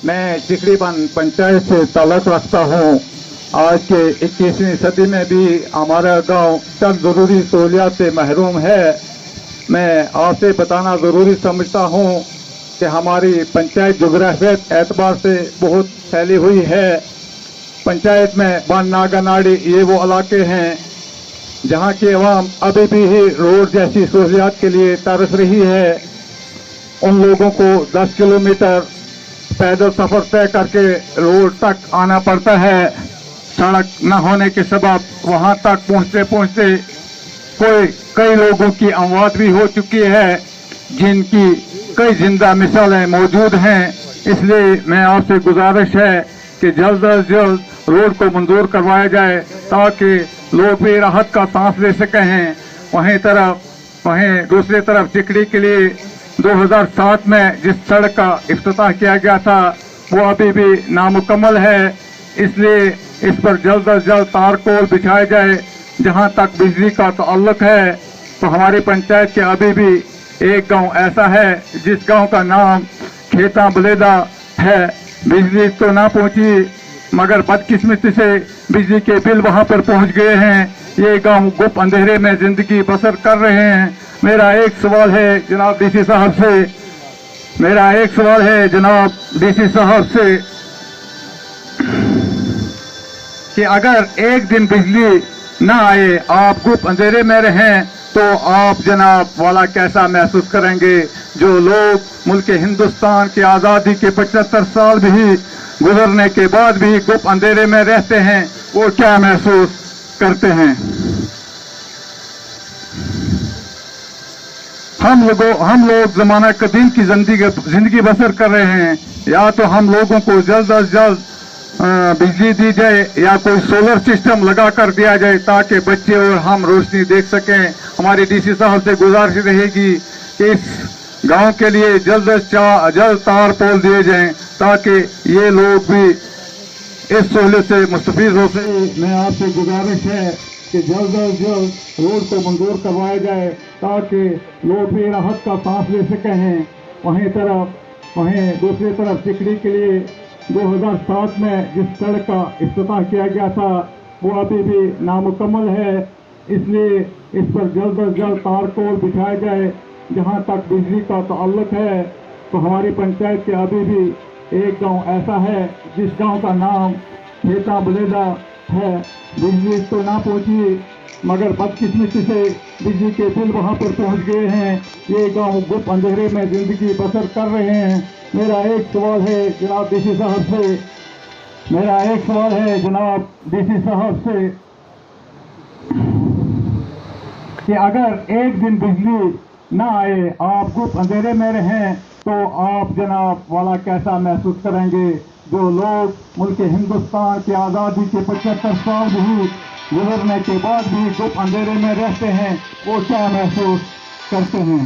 मैं चिकड़ी पंचायत से ताल्लुक रखता हूँ। आज के 21वीं सदी में भी हमारा गांव चंद ज़रूरी सहूलियात से महरूम है। मैं आपसे बताना ज़रूरी समझता हूँ कि हमारी पंचायत जोग्राफिक एतबार से बहुत फैली हुई है। पंचायत में बन नागानाड़ी ये वो इलाके हैं जहाँ की अवाम अभी भी रोड जैसी सहूलियात के लिए तरस रही है। उन लोगों को 10 किलोमीटर पैदल सफर तय करके रोड तक आना पड़ता है। सड़क न होने के सबब वहां तक पहुंचते पहुंचते कई लोगों की अमवात भी हो चुकी है, जिनकी कई जिंदा मिसालें मौजूद हैं। इसलिए मैं आपसे गुजारिश है कि जल्द अज जल्द रोड को मंजूर करवाया जाए ताकि लोग भी राहत का सांस ले सकें हैं। वहीं दूसरी तरफ चिकड़ी के लिए 2007 में जिस सड़क का इफ्तिताह किया गया था वो अभी भी नामुकम्मल है। इसलिए इस पर जल्द अज जल्द तारकोल बिछाया जाए। जहां तक बिजली का ताल्लुक है तो हमारी पंचायत के अभी भी एक गांव ऐसा है जिस गांव का नाम खेता बलेदा है। बिजली तो ना पहुंची मगर बदकिस्मती से बिजली के बिल वहां पर पहुंच गए हैं। ये गांव गुप अंधेरे में जिंदगी बसर कर रहे हैं। मेरा एक सवाल है जनाब डीसी साहब से कि अगर एक दिन बिजली ना आए, आप गुप अंधेरे में रहें, तो आप जनाब वाला कैसा महसूस करेंगे? जो लोग मुल्क हिंदुस्तान की आज़ादी के 75 साल भी गुजरने के बाद भी गुप अंधेरे में रहते हैं, वो क्या महसूस करते हैं? हम लोग जमाना कदीम की जिंदगी बसर कर रहे हैं। या तो हम लोगों को जल्द अज जल्द बिजली दी जाए या कोई सोलर सिस्टम लगा कर दिया जाए ताकि बच्चे और हम रोशनी देख सकें। हमारी डीसी साहब से गुजारिश रहेगी कि इस गांव के लिए जल्द तार पोल दिए जाएं ताकि ये लोग भी इस सहूलियत से मुस्तफीद हो सके। मैं आपसे गुजारिश है कि जल्द अज जल्द रोड को मंजूर करवाया जाए ताकि लोग भी राहत का सांस ले सके हैं। वहीं दूसरी तरफ चिकड़ी के लिए 2007 में जिस सड़क का इफ्तिताह किया गया था वो अभी भी नामुकम्मल है। इसलिए इस पर जल्द अज जल्द तारकोल बिछाया जाए। जहां तक बिजली का ताल्लुक है तो हमारी पंचायत के अभी भी एक गांव ऐसा है जिस गांव का नाम खेता बलेदा है। बिजली तो ना पहुंची मगर बदकिस्मती से बिजली के बिल वहां पर पहुंच गए हैं। ये गांव गुप अंधेरे में जिंदगी बसर कर रहे हैं। मेरा एक सवाल है जनाब डीसी साहब से कि अगर एक दिन बिजली ना आए, आप गुप अंधेरे में रहें, तो आप जनाब वाला कैसा महसूस करेंगे? जो लोग मुल्क हिंदुस्तान की आज़ादी के 75 साल भी गुजरने के बाद भी गुप अंधेरे में रहते हैं, वो क्या महसूस करते हैं?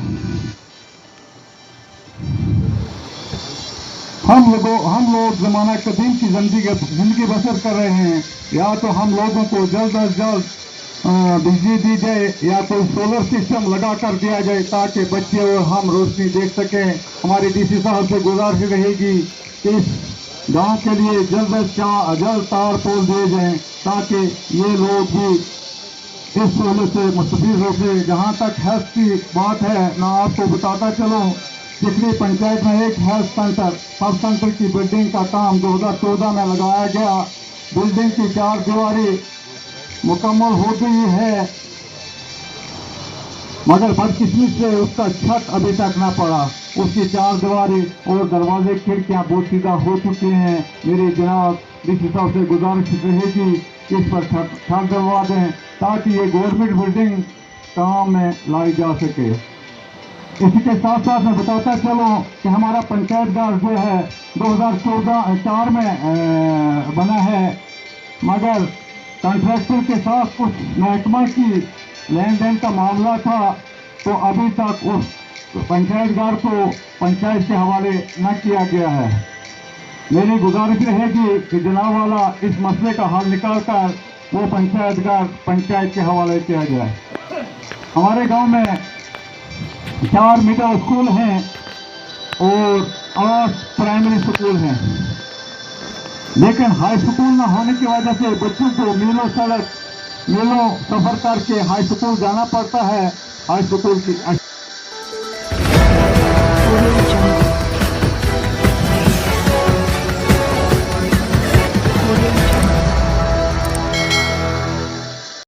हम लोग जमाना कदीम की जिंदगी बसर कर रहे हैं। या तो हम लोगों को जल्द अज जल्द बिजली दी जाए या कोई सोलर सिस्टम लगा कर दिया जाए ताकि बच्चे और हम रोशनी देख सकें। हमारी डीसी साहब से गुजारिश रहेगी कि इस गांव के लिए जल्द अज जल्द तार पोल दिए जाएं ताकि ये लोग भी इस सहूलियत से मुस्तफीद हो सके। जहाँ तक हेल्थ की बात है, मैं आपको बताता चलूँ, चिकड़ी पंचायत में एक हेल्थ सेंटर सब सेंटर की बिल्डिंग का काम 2014 में लगाया गया। बिल्डिंग की 4 दीवारी मुकम्मल हो गई है मगर बदकिस्मती से उसका छत अभी तक ना पड़ा। उसकी 4 दीवारी और दरवाजे खिड़कियां बोसीदा हो चुकी हैं। मेरी जनाब डीसी साहब से गुजारिश रहेगी कि इस पर छत डलवा दें ताकि ये गवर्नमेंट बिल्डिंग काम में लाई जा सके। इसी के साथ साथ मैं बताता चलूँ कि हमारा पंचायत घर जो है 2014 में बना है मगर कॉन्ट्रैक्टर के साथ कुछ महकमा की लेन देन का मामला था तो अभी तक उस पंचायत घर को पंचायत के हवाले न किया गया है। मेरी गुजारिश रहेगी कि जनाब वाला इस मसले का हल निकाल कर वो पंचायत घर पंचायत के हवाले किया जाए। हमारे गांव में 4 मिडिल स्कूल हैं और 8 प्राइमरी स्कूल हैं। लेकिन हाई स्कूल न होने की वजह से बच्चों को मीलों सफर करके हाई स्कूल जाना पड़ता है। हाई स्कूल की